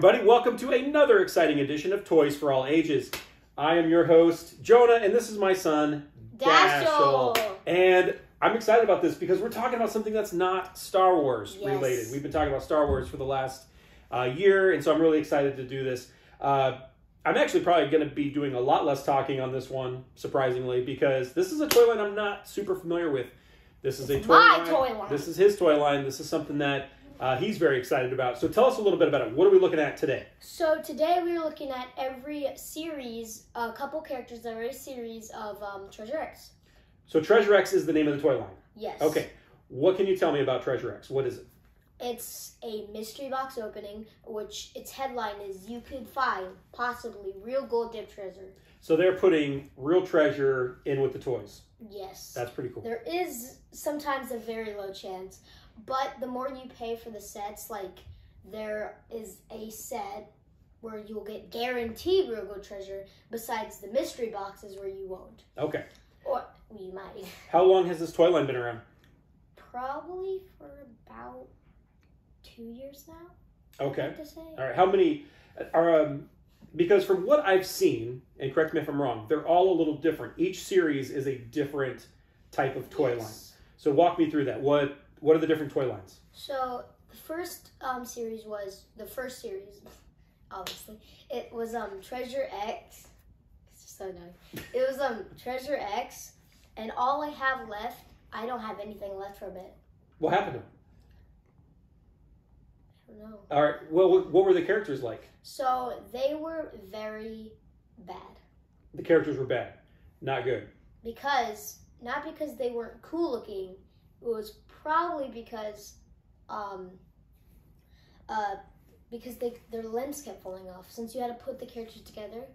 everybody. Welcome to another exciting edition of Toys for All Ages. I am your host, Jonah, and this is my son, Dashel. And I'm excited about this because we're talking about something that's not Star Wars related. We've been talking about Star Wars for the last year, and so I'm really excited to do this. I'm actually probably going to be doing a lot less talking on this one, surprisingly, because this is a toy line I'm not super familiar with. This is a toy line. This is his toy line. This is something that he's very excited about. So tell us a little bit about it. What are we looking at today? So today we're looking at every series, a couple characters that are a series of Treasure X. So Treasure X is the name of the toy line? Yes. Okay. What can you tell me about Treasure X? What is it? It's a mystery box opening, which its headline is, "You could find possibly real gold dip treasure." So they're putting real treasure in with the toys. Yes. That's pretty cool. There is sometimes a very low chance, but the more you pay for the sets, like there is a set where you'll get guaranteed real gold treasure besides the mystery boxes where you won't. Okay. Or you might. How long has this toy line been around? Probably for about 2 years now. Okay. I have to say. All right. How many are, because from what I've seen, and correct me if I'm wrong, they're all a little different. Each series is a different type of toy line. So walk me through that. What are the different toy lines? So the first series was the first series, obviously. It was Treasure X. It's just so nice. It was Treasure X, and all I have left, I don't have anything left from it. What happened to them? I don't know. All right. Well, what were the characters like? So they were very bad. The characters were bad, not good. Not because they weren't cool looking. It was probably because their limbs kept falling off since you had to put the characters together.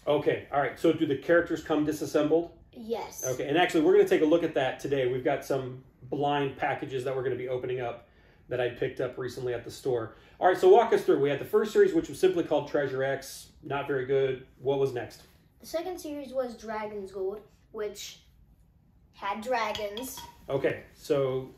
Okay, all right. So do the characters come disassembled? Yes. Okay, and actually we're going to take a look at that today. We've got some blind packages that we're going to be opening up that I picked up recently at the store. All right, so walk us through. We had the first series, which was simply called Treasure X. Not very good. What was next? The second series was Dragon's Gold, which had dragons. Okay, so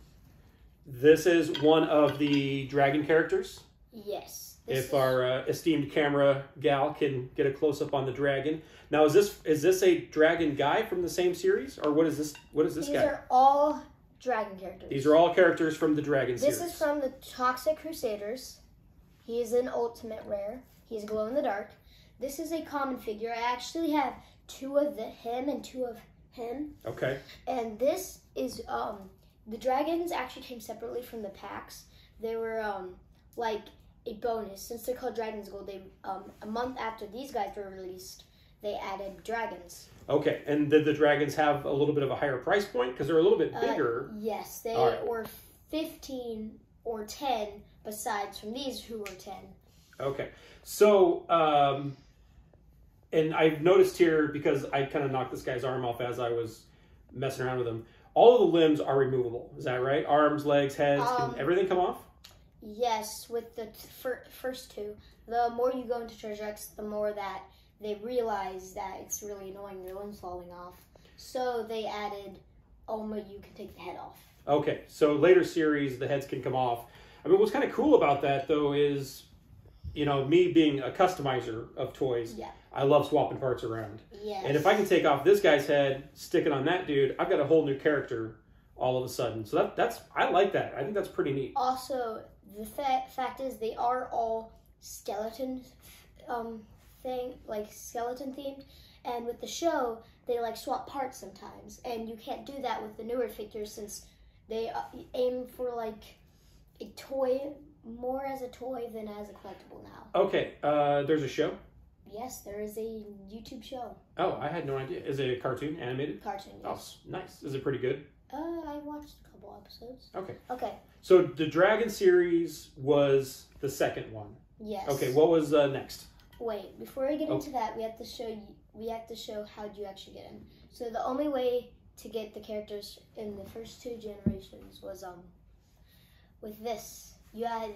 this is one of the dragon characters. Yes. If our esteemed camera gal can get a close-up on the dragon. Now, is this a dragon guy from the same series? Or what is this guy? These are all dragon characters. These are all characters from the dragon series. This is from the Toxic Crusaders. He is an ultimate rare. He's glow in the dark. This is a common figure. I actually have two of him and two of him. Okay. And this is the dragons actually came separately from the packs. They were like a bonus. Since they're called Dragon's Gold, they a month after these guys were released, they added dragons. Okay, and did the dragons have a little bit of a higher price point because they're a little bit bigger? Yes, they were 15 or 10 besides from these who were 10. Okay, so and I've noticed here, because I kind of knocked this guy's arm off as I was messing around with him, all of the limbs are removable. Is that right? Arms, legs, heads, can everything come off? Yes, with the first two. The more you go into Treasure X, the more that they realize that it's really annoying their limbs falling off. So they added, you can take the head off. Okay, so later series, the heads can come off. I mean, what's kind of cool about that, though, is, me being a customizer of toys, I love swapping parts around. Yes. And if I can take off this guy's head, stick it on that dude, I've got a whole new character all of a sudden. So I like that. I think that's pretty neat. Also, the fact is they are all skeleton skeleton themed, and with the show they swap parts sometimes, and you can't do that with the newer figures since they aim for a toy, more as a toy than as a collectible now. Okay, there's a show? Yes, there is a YouTube show. Oh, I had no idea. Is it a cartoon, animated? Cartoon, yes. Oh, nice. Is it pretty good? I watched a couple episodes. Okay. Okay. So the Dragon series was the second one. Yes. Okay, what was next? Wait, before we get into that, we have to show how you actually get them. So the only way to get the characters in the first two generations was with this. You had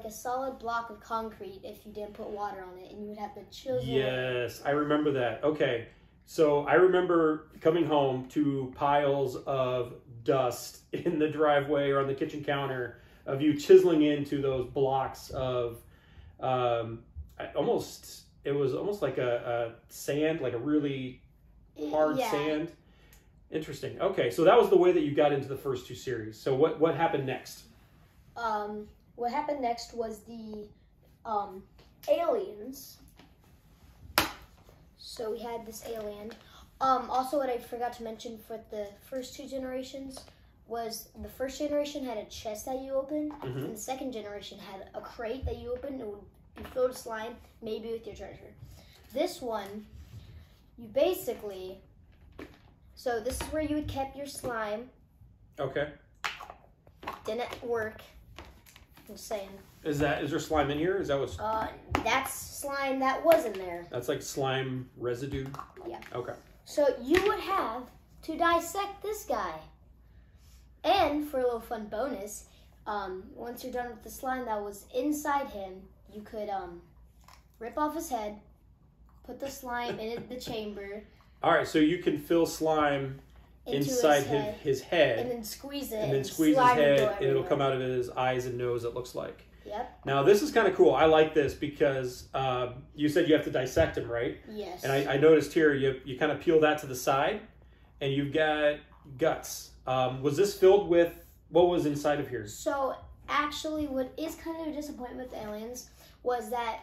a solid block of concrete if you didn't put water on it, and you would have to chisel. Yes, I remember that. Okay, so I remember coming home to piles of dust in the driveway or on the kitchen counter of you chiseling into those blocks of it was almost like a sand, like a really hard sand. Interesting. Okay, so that was the way that you got into the first two series. So what happened next? What happened next was the aliens. So we had this alien. Also, what I forgot to mention for the first two generations was the first generation had a chest that you opened, and the second generation had a crate that you opened. It would be filled with slime, maybe with your treasure. This one, you basically... So this is where you would keep your slime. Okay. Didn't work. I'm saying. Is there slime in here? Is that what's... That's slime that was in there. That's like slime residue? Yeah. Okay. So you would have to dissect this guy. And for a little fun bonus, once you're done with the slime that was inside him, you could rip off his head, put the slime in the chamber. All right, so you can fill slime inside his head. And then squeeze it. And then squeeze his head, and it'll come out of his eyes and nose, it looks like. Yep. Now, this is kind of cool. I like this because you said you have to dissect him, right? Yes. And I noticed here, you kind of peel that to the side, and you've got guts. Was this filled with, what was inside of here? So, actually, what is kind of a disappointment with aliens was that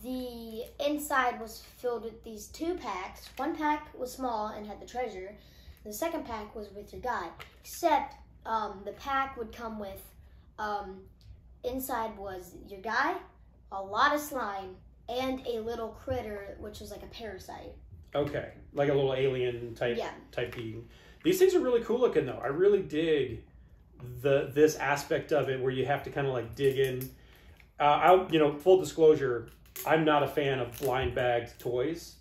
the inside was filled with these two packs. One pack was small and had the treasure. The second pack was with your guy. Except the pack would come with, inside was your guy, a lot of slime, and a little critter, which was like a parasite. Okay, like a little alien type being. These things are really cool looking though. I really dig this aspect of it where you have to kind of like dig in. Full disclosure, I'm not a fan of blind bagged toys.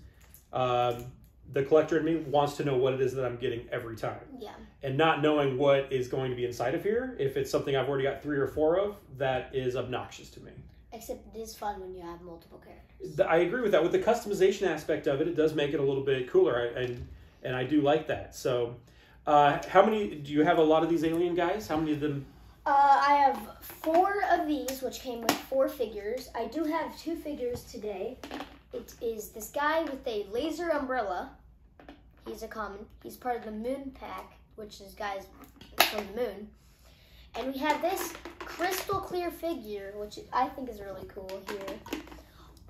The collector in me wants to know what it is that I'm getting every time. Yeah. And not knowing what is going to be inside of here, if it's something I've already got 3 or 4 of, that is obnoxious to me. Except it is fun when you have multiple characters. I agree with that. With the customization aspect of it, it does make it a little bit cooler, and I do like that. So, how many, do you have a lot of these alien guys? How many of them? I have 4 of these, which came with 4 figures. I do have 2 figures today. It is this guy with a laser umbrella. He's a common. He's part of the moon pack, which is guys from the moon. And we have this crystal clear figure, which I think is really cool here.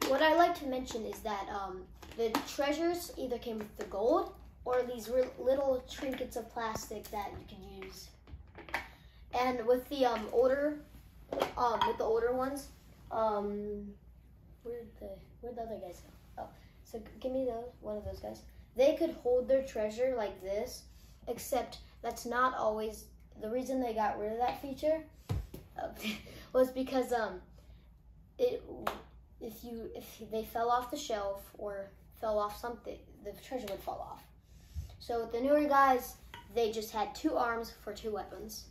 What I like to mention is that the treasures either came with the gold or these little trinkets of plastic that you can use. And with the older ones, where'd the other guys go? Oh, so give me one of those guys. They could hold their treasure like this, except that's not always the reason they got rid of that feature. Was because if they fell off the shelf or fell off something, the treasure would fall off. So with the newer guys, they just had 2 arms for 2 weapons.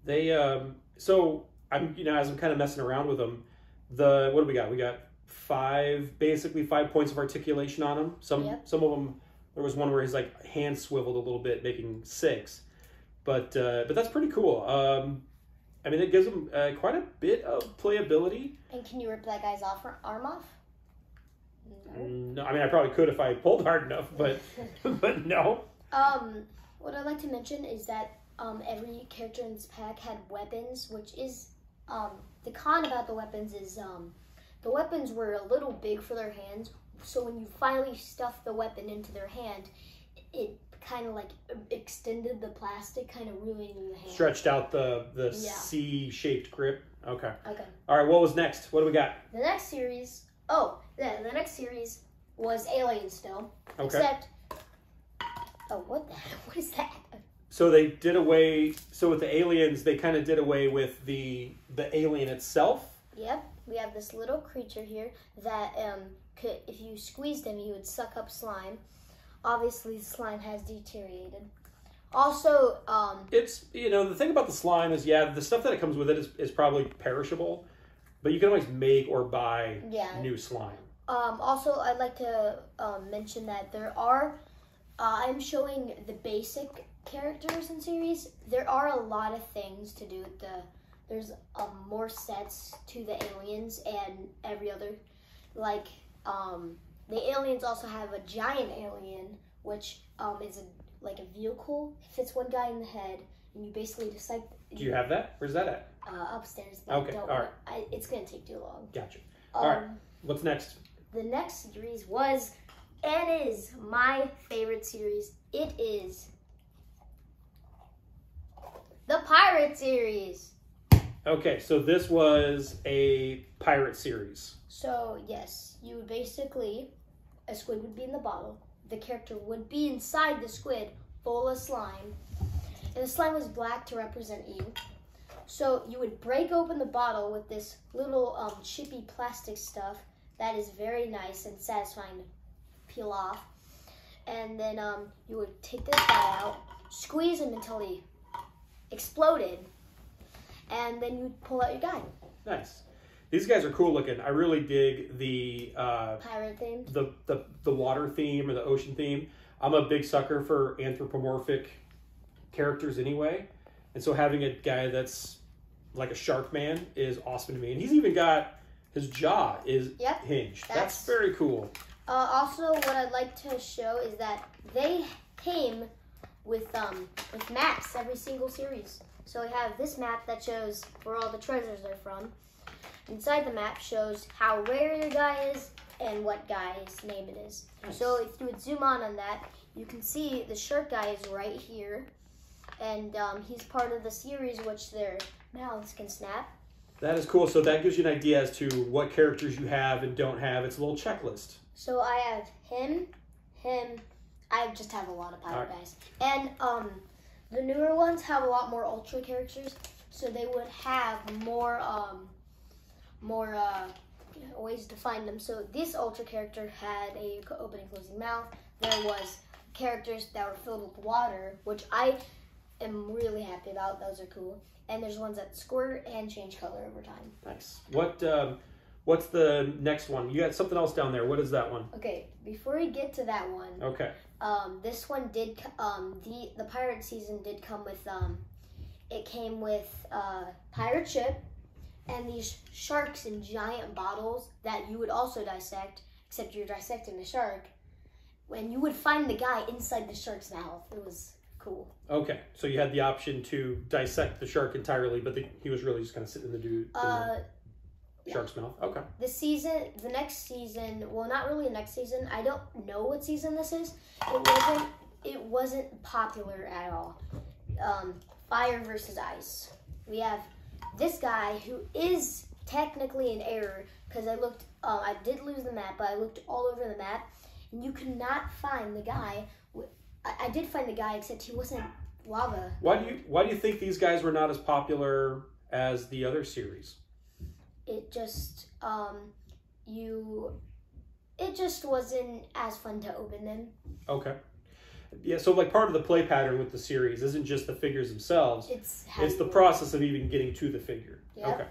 They so I'm as I'm kind of messing around with them, what do we got? We got 5 points of articulation on them. Some of them, there was one where his like hand swiveled a little bit, making 6. But that's pretty cool. I mean, it gives them quite a bit of playability. And can you rip that guy's arm off? No, I mean I probably could if I pulled hard enough, but but no. What I'd like to mention is that every character in this pack had weapons, which is the con about the weapons is the weapons were a little big for their hands. So when you finally stuff the weapon into their hand, it kind of like extended the plastic, kind of ruining the hand. Stretched out the C-shaped grip. Okay. Okay. All right. What was next? What do we got? The next series. The next series was Alien still. Okay. Except. Oh, what is that? So they did away. So with the aliens, they kind of did away with the alien itself. Yep. We have this little creature here that if you squeezed him, he would suck up slime. Obviously, the slime has deteriorated. Also, it's the thing about the slime is the stuff that it comes with it is probably perishable, but you can always make or buy new slime. Also, I'd like to mention that there are. I'm showing the basic characters in series. There are a lot of things to do with the there's more sets to the aliens and every other, like the aliens also have a giant alien, which is like a vehicle, fits one guy in the head, and you basically just like. Do you have that? Where's that at? Upstairs. But okay, all right. It's gonna take too long. Gotcha. All right. What's next? The next series was and is my favorite series. It is the Pirate series. Okay, so this was a pirate series. So, yes, you would basically, a squid would be in the bottle. The character would be inside the squid, full of slime. And the slime was black to represent you. So, you would break open the bottle with this little chippy plastic stuff that is very nice and satisfying to peel off. And then you would take this guy out, squeeze him until he exploded, and then you pull out your guy. Nice. These guys are cool looking. I really dig the pirate theme, the water theme or the ocean theme. I'm a big sucker for anthropomorphic characters anyway, and so having a guy that's like a shark man is awesome to me. And he's even got his jaw is hinged. That's very cool. Also, what I'd like to show is that they came with maps every single series. So we have this map that shows where all the treasures are from. Inside the map shows how rare your guy is and what guy's name it is. Nice. So if you would zoom on that, you can see the shark guy is right here. And he's part of the series which their mouths can snap. That is cool. So that gives you an idea as to what characters you have and don't have. It's a little checklist. So I have him. I just have a lot of pirate guys. And the newer ones have a lot more ultra characters, so they would have more ways to find them. So this ultra character had a open and closing mouth. There was characters that were filled with water, which I am really happy about. Those are cool. And there's ones that squirt and change color over time. Nice. What's the next one? You got something else down there. What is that one? Okay, before we get to that one. Okay. This one did, the pirate season did come with, it came with pirate ship and these sharks in giant bottles that you would also dissect, except you're dissecting the shark. When you would find the guy inside the shark's mouth, it was cool. Okay, so you had the option to dissect the shark entirely, but he was really just kind of sitting in the shark's mouth. Okay. The next season, well, not really the next season. I don't know what season this is. It wasn't popular at all. Fire versus ice. We have this guy who is technically in error because I looked. I did lose the map, but I looked all over the map, and you could not find the guy. I did find the guy, except he wasn't lava. Why do you think these guys were not as popular as the other series? It just it just wasn't as fun to open them. Okay. Yeah, so like part of the play pattern with the series isn't just the figures themselves. It's the process of even getting to the figure. Yep. Okay.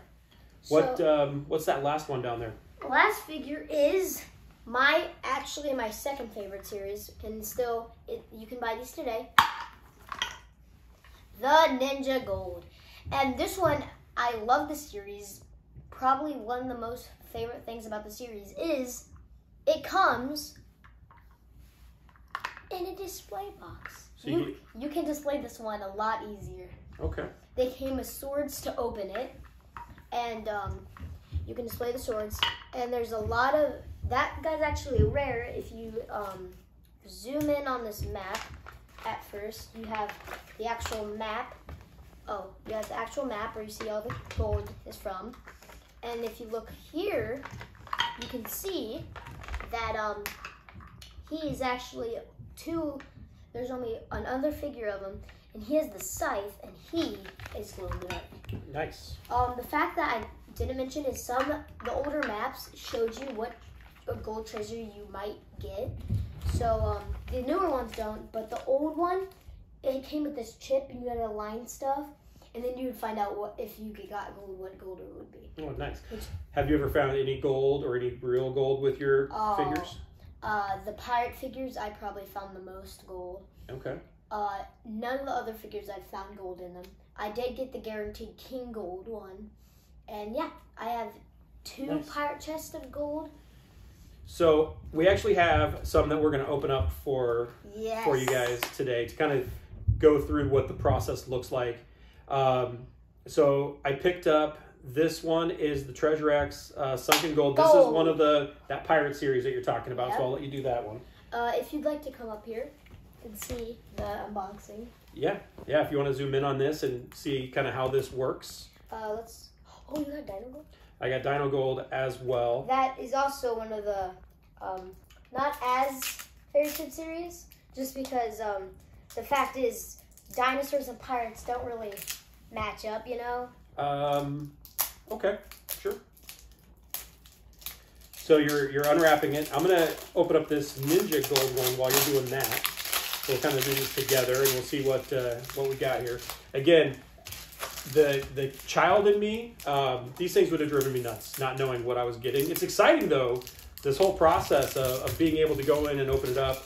What's that last one down there? The last figure is my second favorite series, and still you can buy these today. The Ninja Gold. And this one, I love the series. Probably one of the most favorite things about the series is it comes in a display box. So you can display this one a lot easier. Okay. They came with swords to open it, and you can display the swords. And there's a lot of that guy's actually rare. If you zoom in on this map, at first you have the actual map. Oh, you have the actual map where you see all the gold is from. And if you look here, you can see that he's actually there's only another figure of him, and he has the scythe, and he is glow in the dark. Nice. The fact that I didn't mention is the older maps showed you what gold treasure you might get. So the newer ones don't, but the old one, it came with this chip, and you had to align stuff. And then you would find out if you got gold, what gold it would be. Oh, nice. Have you ever found any gold or any real gold with your figures? The pirate figures, I probably found the most gold. Okay. None of the other figures I've found gold in them. I did get the guaranteed King Gold one. And yeah, I have 2 pirate chests of gold. So we actually have some that we're going to open up for you guys today to kind of go through what the process looks like. So I picked up, this one is the Treasure X Sunken Gold. This is one of that pirate series that you're talking about, so I'll let you do that one. If you'd like to come up here and see the unboxing. Yeah, if you want to zoom in on this and see kind of how this works. Oh, you got Dino Gold? I got Dino Gold as well. That is also one of the, not as Fairy Tip series, just because the fact is dinosaurs and pirates don't really match up, you know? Okay, sure. So you're unwrapping it. I'm gonna open up this Ninja Gold one while you're doing that. We'll kind of do this together, and we'll see what we got here. Again, the child in me, these things would have driven me nuts, not knowing what I was getting. It's exciting though, this whole process of being able to go in and open it up.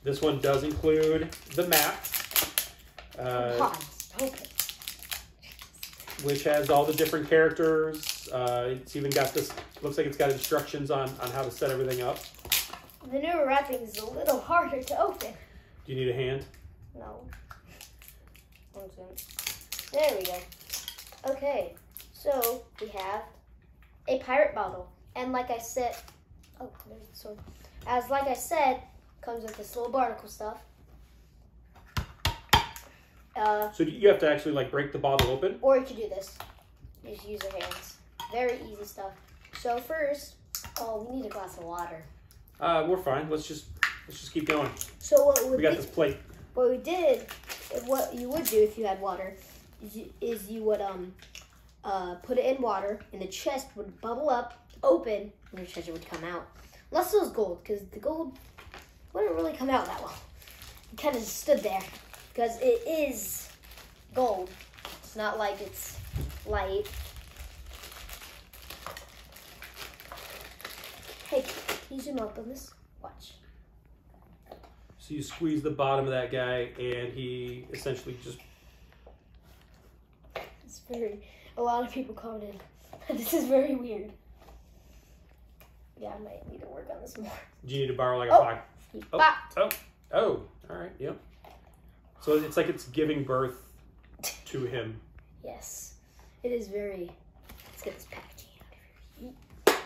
This one does include the map. Which has all the different characters. It's even got this, looks like it's got instructions on how to set everything up. The newer wrapping is a little harder to open. Do you need a hand? No. There we go. Okay, so we have a pirate bottle. And like I said, oh, there's the sword. Like I said, comes with this little barnacle stuff. So you have to actually like break the bottle open? Or you can do this. You just use your hands. Very easy stuff. So first, we need a glass of water. We're fine. Let's just keep going. So we got this plate. What you would do if you had water is you would put it in water, and the chest would bubble up, open, and your treasure would come out. Unless it was gold, because the gold wouldn't really come out that well. It kind of just stood there. Because it is gold. It's not like it's light. Hey, can you zoom up on this? Watch. So you squeeze the bottom of that guy, and he essentially just... It's a lot of people commented. This is very weird. Yeah, I might need to work on this more. Do you need to borrow like a pocket? Oh, all right, yep. So it's like it's giving birth to him. Yes. It is very... Let's get this packaging out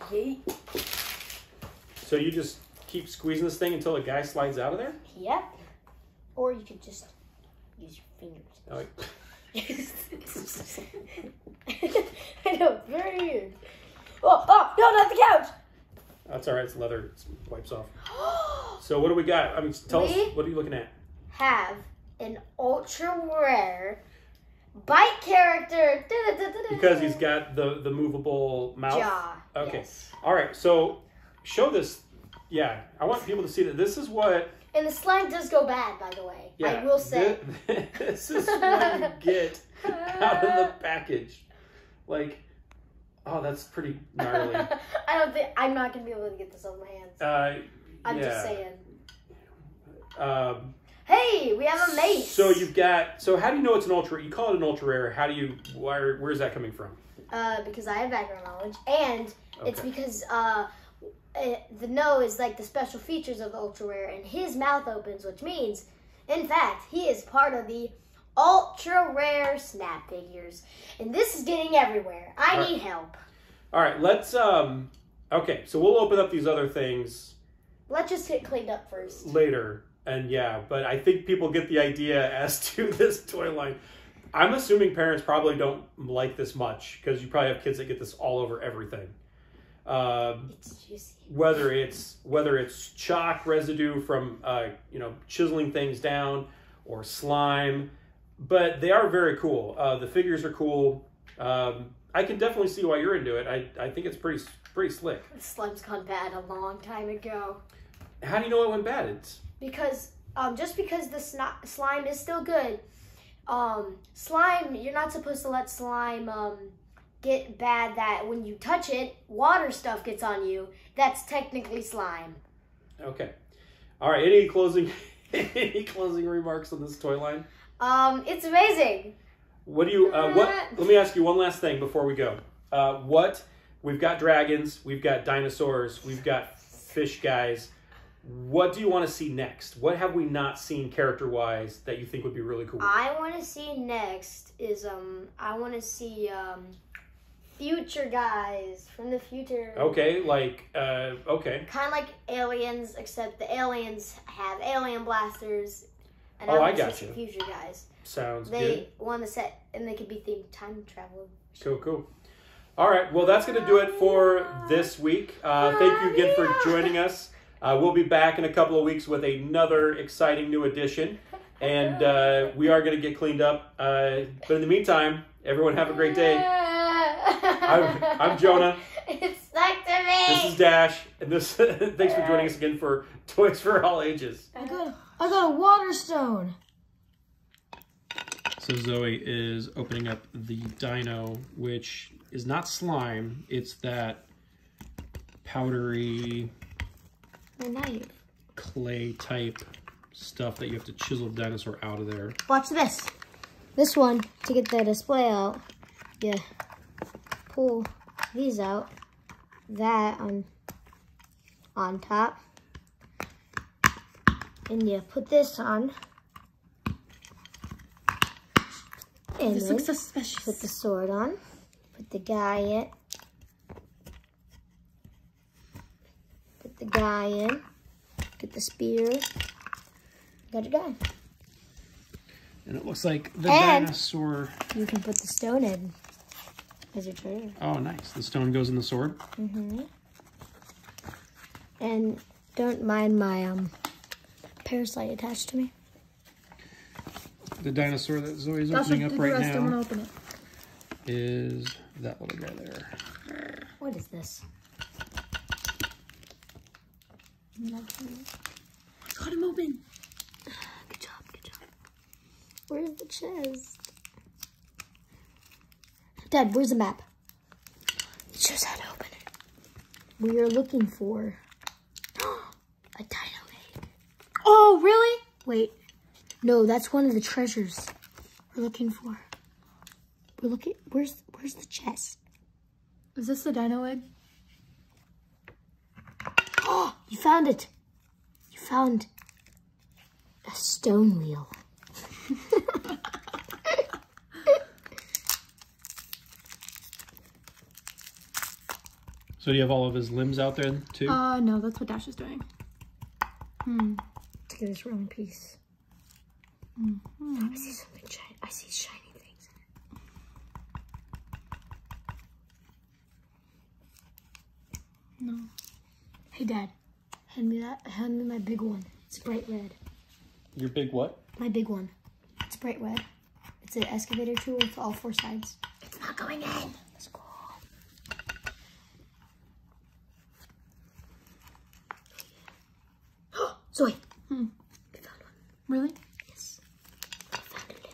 of here. Yeet. So you just keep squeezing this thing until the guy slides out of there? Yep. Or you could just use your fingers. Oh, I know, it's very weird. Oh, no, not the couch! That's all right, it's leather. It wipes off. So what do we got? I mean, tell us, what are you looking at? Have an ultra rare bite character. Because he's got the movable mouth? Jaw. Okay. Yes. All right, so show this. Yeah, I want people to see that this is what... And the slime does go bad, by the way. Yeah, I will say. This is what you get out of the package. Like, oh, that's pretty gnarly. I'm not going to be able to get this on my hands. I'm just saying. Hey, we have a mace. So you've got, how do you know it's an ultra, you call it an ultra rare, where's that coming from? Because I have background knowledge, and it's because the no is like the special features of the ultra rare, and his mouth opens, which means, in fact, he is part of the ultra rare snap figures. And this is getting everywhere. I need help. All right, let's, okay, so we'll open up these other things. Let's just get cleaned up first. Later. And yeah, but I think people get the idea as to this toy line. I'm assuming parents probably don't like this much because you probably have kids that get this all over everything. It's juicy. Whether it's chalk residue from chiseling things down or slime, but they are very cool. The figures are cool. I can definitely see why you're into it. I think it's pretty slick. The slime's gone bad a long time ago. How do you know it went bad? Because just because the slime is still good, slime, you're not supposed to let slime get bad that when you touch it, water stuff gets on you. That's technically slime. Okay. All right. Any closing Any closing remarks on this toy line? It's amazing. What do you? Let me ask you one last thing before we go. We've got dragons, we've got dinosaurs, we've got fish guys. What do you want to see next? What have we not seen character-wise that you think would be really cool? I want to see next is I want to see future guys from the future. Okay, okay. Kind of like aliens, except the aliens have alien blasters. And I got you. Future guys. Sounds good. They want to set, and they could be themed time travel. Cool. All right, well, that's going to do it for this week. Thank you again for joining us. We'll be back in a couple of weeks with another exciting new edition, and we are going to get cleaned up. But in the meantime, everyone have a great day. I'm Jonah. It's stuck to me. This is Dash, and thanks for joining us again for Toys for All Ages. I got a water stone. So Zoe is opening up the dino, which is not slime. It's that powdery clay type stuff that you have to chisel the dinosaur out of there. Watch this. This one, to get the display out, you pull these out. That on top. And you put this on. And this looks suspicious. Put the sword on. Put the guy in. Put the guy in. Get the spear. Got a guy. And it looks like the dinosaur. You can put the stone in as your treasure. Oh, nice. The stone goes in the sword. Mm-hmm. And don't mind my parasite attached to me. The dinosaur that Zoe's opening up right now I'm gonna open it. is that little guy there. What is this? Got him open. Good job, good job. Where's the chest? Dad, where's the map? It shows how to open it. We are looking for a dino egg. Oh, really? Wait. No, that's one of the treasures we're looking for. We're looking. Where's the chest? Is this the dino egg? Oh, you found it. You found a stone wheel. So do you have all of his limbs out there too? No, that's what Dash is doing. Look at this rolling piece. I see something shiny. I see shiny things in it. No. Hey, Dad, hand me that. Hand me my big one. It's bright red. Your big what? My big one. It's bright red. It's an excavator tool with all four sides. It's not going in. That's cool. Zoe. We found one. Really? Yes. I found it.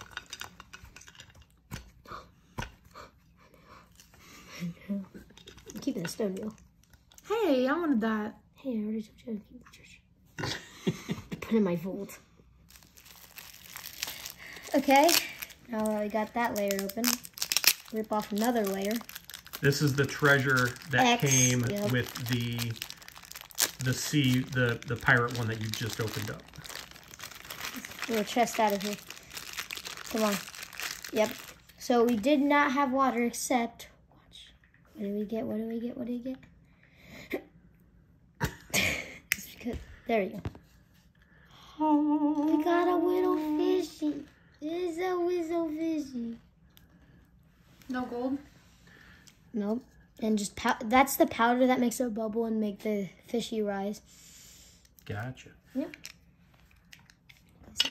I'm keeping the stone wheel. Hey, I wanted that. Hey, I already told you to keep the treasure. Put it in my vault. Okay, now that we got that layer open, rip off another layer. This is the treasure that came yep. with the pirate one that you just opened up. Get a chest out of here. Come on. Yep. So we did not have water except, watch. What do we get? What do we get? What do we get? There you go. We got a little fishy. It's a whistle fishy. No gold? Nope. And just that's the powder that makes a bubble and make the fishy rise. Gotcha. Yep.